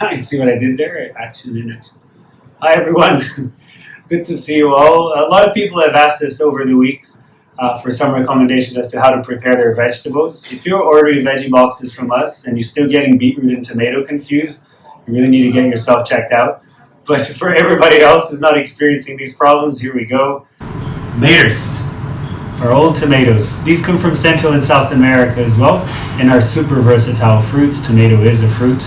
I see what I did there. Action in action. Hi, everyone. Good to see you all. A lot of people have asked us over the weeks for some recommendations as to how to prepare their vegetables. If you're ordering veggie boxes from us and you're still getting beetroot and tomato confused, you really need to get yourself checked out. But for everybody else who's not experiencing these problems, here we go. Tomatoes, our old tomatoes. These come from Central and South America as well and are super versatile fruits. Tomato is a fruit.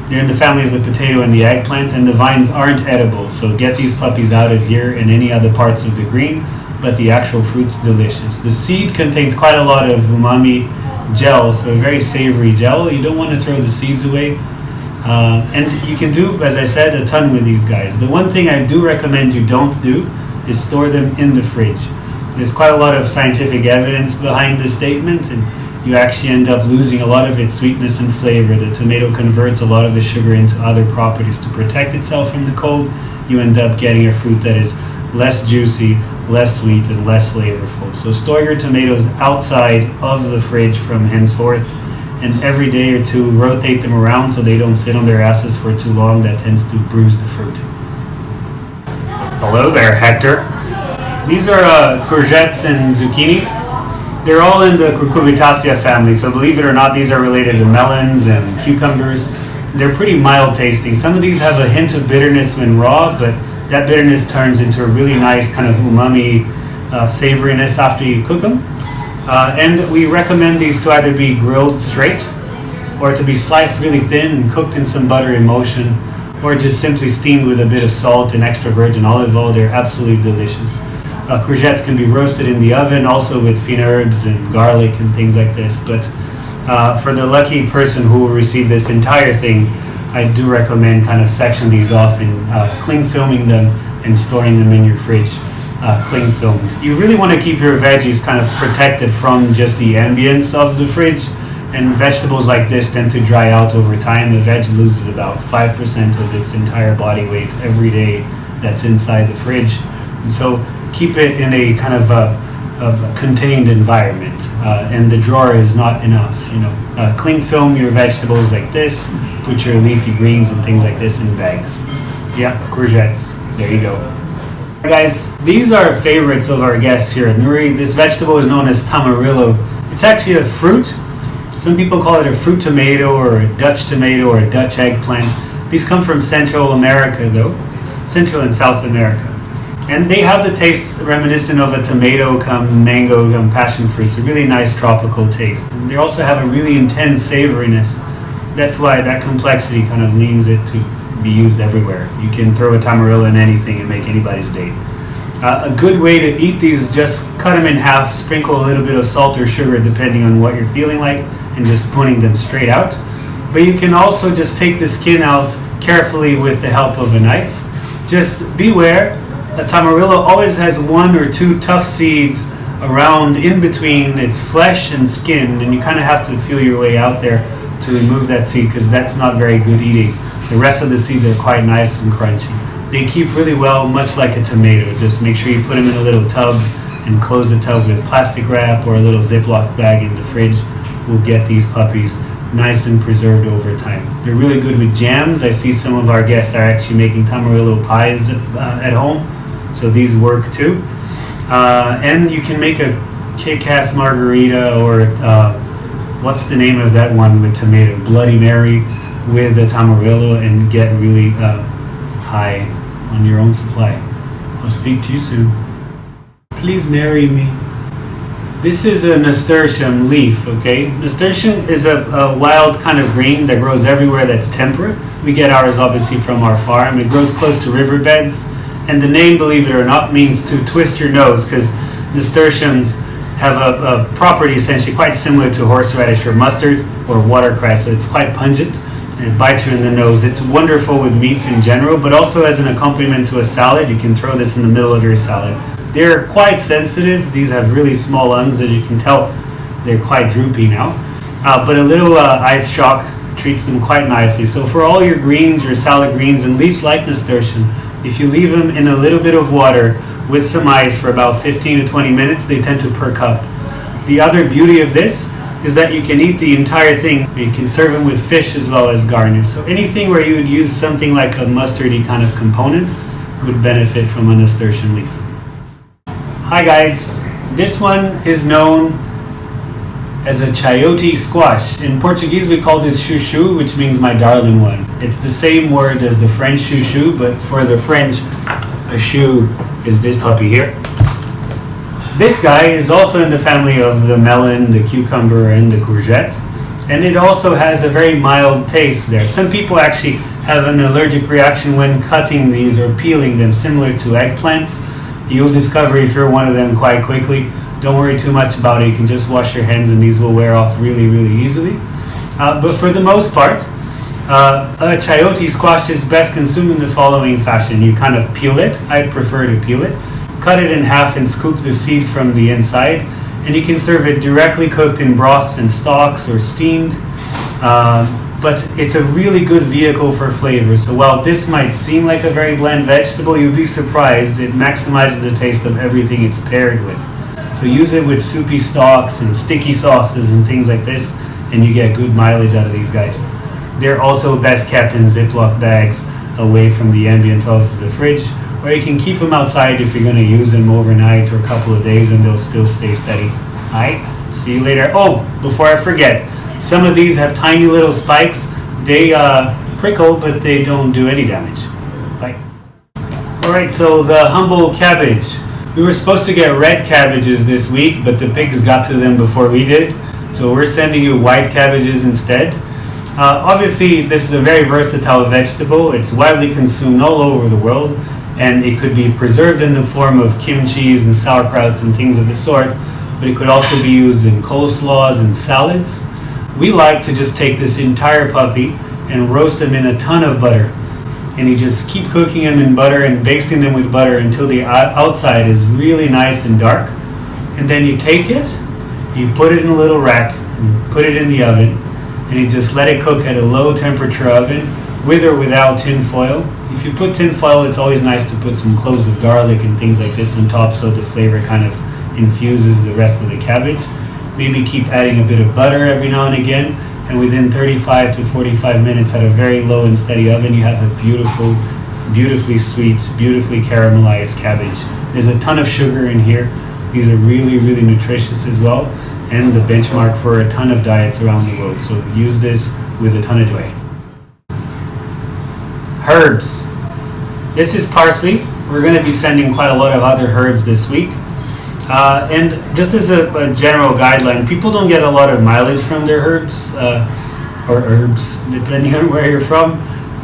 They're in the family of the potato and the eggplant, and the vines aren't edible, so get these puppies out of here and any other parts of the green, but the actual fruit's delicious. The seed contains quite a lot of umami gel, so a very savory gel. You don't want to throw the seeds away. And you can do, as I said, a ton with these guys. The one thing I do recommend you don't do is store them in the fridge. There's quite a lot of scientific evidence behind this statement, and you actually end up losing a lot of its sweetness and flavor. The tomato converts a lot of the sugar into other properties to protect itself from the cold. You end up getting a fruit that is less juicy, less sweet, and less flavorful. So store your tomatoes outside of the fridge from henceforth, and every day or two rotate them around so they don't sit on their asses for too long. That tends to bruise the fruit. Hello there, Hector. These are courgettes and zucchinis. They're all in the cucurbitaceae family, so believe it or not, these are related to melons and cucumbers. They're pretty mild tasting. Some of these have a hint of bitterness when raw, but that bitterness turns into a really nice kind of umami savoriness after you cook them. And we recommend these to either be grilled straight, or to be sliced really thin and cooked in some butter emulsion, or just simply steamed with a bit of salt and extra virgin olive oil. They're absolutely delicious. Courgettes can be roasted in the oven, also with fine herbs and garlic and things like this. But for the lucky person who will receive this entire thing, I do recommend kind of section these off and cling filming them and storing them in your fridge, cling filmed. You really want to keep your veggies kind of protected from just the ambience of the fridge, and vegetables like this tend to dry out over time. The veg loses about 5% of its entire body weight every day that's inside the fridge. And so keep it in a kind of a contained environment, and the drawer is not enough. Cling film your vegetables like this. Put your leafy greens and things like this in bags. Yeah, courgettes. There you go. Guys, these are favorites of our guests here at Nuri. This vegetable is known as tamarillo. It's actually a fruit. Some people call it a fruit tomato or a Dutch tomato or a Dutch eggplant. These come from Central America though, Central and South America. And they have the taste reminiscent of a tomato come mango come passion fruit. It's a really nice tropical taste. And they also have a really intense savoriness. That's why that complexity kind of leans it to be used everywhere. You can throw a tamarillo in anything and make anybody's day. A good way to eat these is just cut them in half, sprinkle a little bit of salt or sugar depending on what you're feeling like, and just putting them straight out. But you can also just take the skin out carefully with the help of a knife. Just beware. A tamarillo always has one or two tough seeds around in between its flesh and skin, and you kind of have to feel your way out there to remove that seed, because that's not very good eating. The rest of the seeds are quite nice and crunchy. They keep really well, much like a tomato. Just make sure you put them in a little tub and close the tub with plastic wrap or a little Ziploc bag in the fridge. We'll get these puppies nice and preserved over time. They're really good with jams. I see some of our guests are actually making tamarillo pies at home. So these work too. And you can make a kick-ass margarita, or what's the name of that one with tomato? Bloody Mary with a tamarillo, and get really high on your own supply. I'll speak to you soon. Please marry me. This is a nasturtium leaf, okay? Nasturtium is a wild kind of green that grows everywhere that's temperate. We get ours obviously from our farm. It grows close to riverbeds. And the name, believe it or not, means to twist your nose, because nasturtiums have a property essentially quite similar to horseradish or mustard or watercress. So it's quite pungent and it bites you in the nose. It's wonderful with meats in general, but also as an accompaniment to a salad. You can throw this in the middle of your salad. They're quite sensitive. These have really small lungs, as you can tell. They're quite droopy now. But a little ice shock treats them quite nicely. So for all your greens, your salad greens, and leaves like nasturtium, if you leave them in a little bit of water with some ice for about 15 to 20 minutes, they tend to perk up. The other beauty of this is that you can eat the entire thing. You can serve them with fish as well as garnish. So anything where you would use something like a mustardy kind of component would benefit from a nasturtium leaf. Hi guys, this one is known as a chayote squash. In Portuguese we call this chouchou, which means my darling one. It's the same word as the French chouchou, but for the French, a choux is this puppy here. This guy is also in the family of the melon, the cucumber, and the courgette. And it also has a very mild taste there. Some people actually have an allergic reaction when cutting these or peeling them, similar to eggplants. You'll discover if you're one of them quite quickly. Don't worry too much about it. You can just wash your hands and these will wear off really, really easily. But for the most part, a chayote squash is best consumed in the following fashion. You kind of peel it. I prefer to peel it. Cut it in half and scoop the seed from the inside. And you can serve it directly cooked in broths and stocks or steamed. But it's a really good vehicle for flavor. So while this might seem like a very bland vegetable, you'll be surprised. It maximizes the taste of everything it's paired with. So use it with soupy stocks and sticky sauces and things like this, and you get good mileage out of these guys. They're also best kept in Ziploc bags away from the ambient of the fridge, or you can keep them outside if you're going to use them overnight or a couple of days and they'll still stay steady. Alright, see you later. Oh, before I forget, some of these have tiny little spikes. They prickle, but they don't do any damage. Bye. Alright, so the humble cabbage. We were supposed to get red cabbages this week, but the pigs got to them before we did. So we're sending you white cabbages instead. Obviously, this is a very versatile vegetable. It's widely consumed all over the world, and it could be preserved in the form of kimchis and sauerkrauts and things of the sort, but it could also be used in coleslaws and salads. We like to just take this entire puppy and roast them in a ton of butter. And you just keep cooking them in butter and basting them with butter until the outside is really nice and dark. And then you take it, you put it in a little rack, and put it in the oven, and you just let it cook at a low temperature oven, with or without tin foil. If you put tin foil, it's always nice to put some cloves of garlic and things like this on top so the flavor kind of infuses the rest of the cabbage. Maybe keep adding a bit of butter every now and again, and within 35 to 45 minutes at a very low and steady oven, you have a beautiful, beautifully sweet, beautifully caramelized cabbage. There's a ton of sugar in here. These are really, really nutritious as well, and the benchmark for a ton of diets around the world. So use this with a ton of joy. Herbs. This is parsley. We're going to be sending quite a lot of other herbs this week. And just as a general guideline, people don't get a lot of mileage from their herbs, or herbs, depending on where you're from.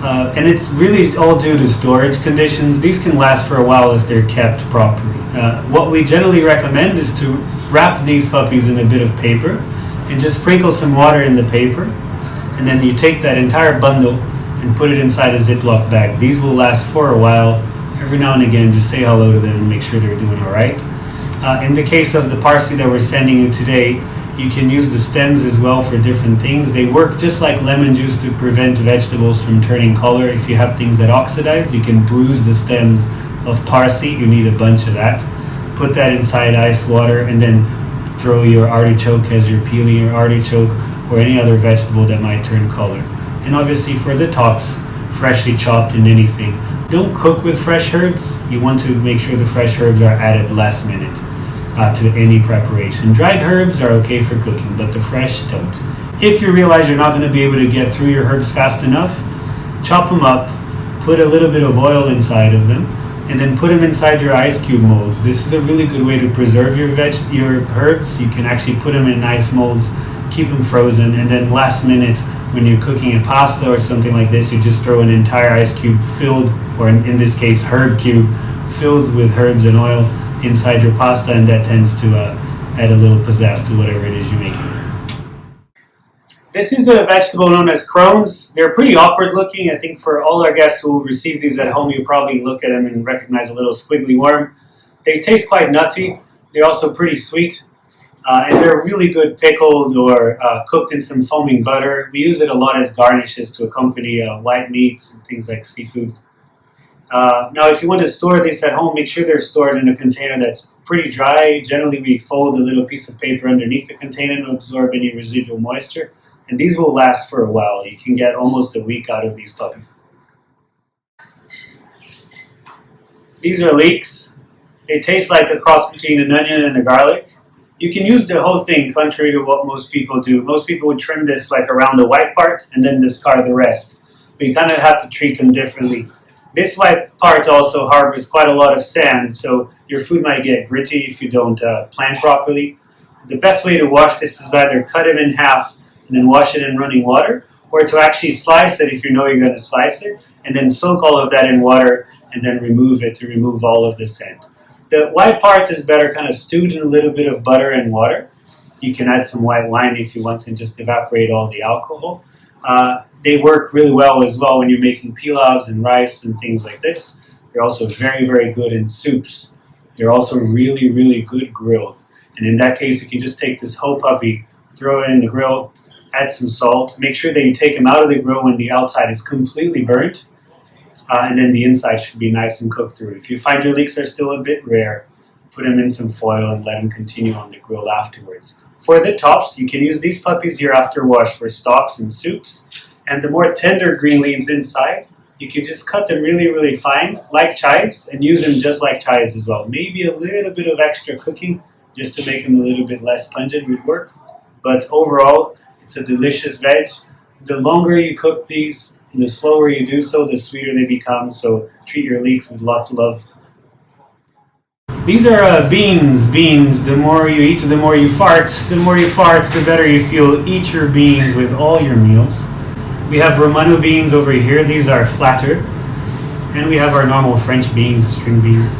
And it's really all due to storage conditions. These can last for a while if they're kept properly. What we generally recommend is to wrap these puppies in a bit of paper and just sprinkle some water in the paper. And then you take that entire bundle and put it inside a Ziploc bag. These will last for a while. Every now and again, just say hello to them and make sure they're doing all right. In the case of the parsley that we're sending you today, you can use the stems as well for different things. They work just like lemon juice to prevent vegetables from turning color. If you have things that oxidize, you can bruise the stems of parsley. You need a bunch of that. Put that inside ice water and then throw your artichoke as you're peeling your artichoke or any other vegetable that might turn color. And obviously for the tops, freshly chopped in anything. Don't cook with fresh herbs. You want to make sure the fresh herbs are added last minute to any preparation. Dried herbs are okay for cooking, but the fresh don't. If you realize you're not going to be able to get through your herbs fast enough, chop them up, put a little bit of oil inside of them, and then put them inside your ice cube molds. This is a really good way to preserve your herbs. You can actually put them in nice molds, keep them frozen, and then last minute when you're cooking a pasta or something like this, you just throw an entire ice cube filled, or in this case herb cube, filled with herbs and oil inside your pasta, and that tends to add a little pizzazz to whatever it is you're making. This is a vegetable known as crones. They're pretty awkward looking. I think for all our guests who receive these at home, you probably look at them and recognize a little squiggly worm. They taste quite nutty. They're also pretty sweet. And they're really good pickled or cooked in some foaming butter. We use it a lot as garnishes to accompany white meats and things like seafoods. Now, if you want to store this at home, make sure they're stored in a container that's pretty dry. Generally, we fold a little piece of paper underneath the container to absorb any residual moisture, and these will last for a while. You can get almost a week out of these puppies. These are leeks. They taste like a cross between an onion and a garlic. You can use the whole thing, contrary to what most people do. Most people would trim this like around the white part and then discard the rest. But you kind of have to treat them differently. This white part also harbors quite a lot of sand, so your food might get gritty if you don't plant properly. The best way to wash this is either cut it in half and then wash it in running water, or to actually slice it if you know you're going to slice it, and then soak all of that in water and then remove it to remove all of the sand. The white part is better kind of stewed in a little bit of butter and water. You can add some white wine if you want and just evaporate all the alcohol. They work really well as well when you're making pilavs and rice and things like this. They're also very, very good in soups. They're also really, really good grilled. And in that case, you can just take this whole puppy, throw it in the grill, add some salt. Make sure that you take them out of the grill when the outside is completely burnt. And then the inside should be nice and cooked through. If you find your leeks are still a bit rare, put them in some foil and let them continue on the grill afterwards. For the tops, you can use these puppies here after wash for stocks and soups. And the more tender green leaves inside, you can just cut them really, really fine, like chives, and use them just like chives as well. Maybe a little bit of extra cooking just to make them a little bit less pungent would work. But overall, it's a delicious veg. The longer you cook these, and the slower you do so, the sweeter they become. So treat your leeks with lots of love. These are beans. Beans. The more you eat, the more you fart. The more you fart, the better you feel. Eat your beans with all your meals. We have Romano beans over here. These are flatter. And we have our normal French beans, string beans.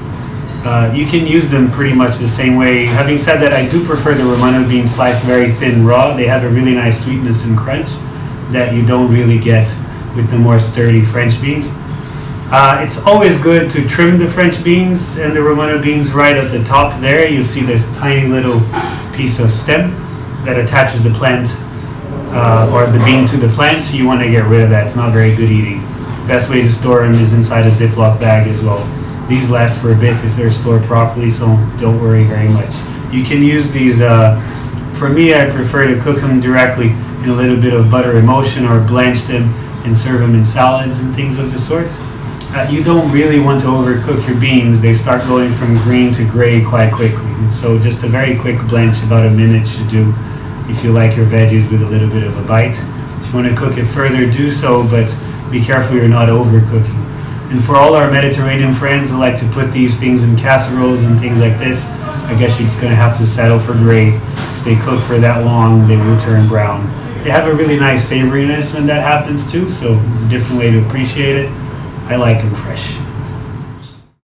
You can use them pretty much the same way. Having said that, I do prefer the Romano beans sliced very thin raw. They have a really nice sweetness and crunch that you don't really get with the more sturdy French beans. It's always good to trim the French beans and the Romano beans right at the top there. You see this tiny little piece of stem that attaches the plant or the bean to the plant. You want to get rid of that. It's not very good eating. Best way to store them is inside a Ziploc bag as well. These last for a bit if they're stored properly, so don't worry very much. You can use these, for me I prefer to cook them directly in a little bit of butter emulsion or blanch them and serve them in salads and things of the sort. You don't really want to overcook your beans. They start going from green to gray quite quickly. And so just a very quick blanch, about a minute should do if you like your veggies with a little bit of a bite. If you want to cook it further, do so, but be careful you're not overcooking. And for all our Mediterranean friends who like to put these things in casseroles and things like this, I guess you're just going to have to settle for gray. If they cook for that long, they will turn brown. They have a really nice savoriness when that happens too, so it's a different way to appreciate it. I like them fresh.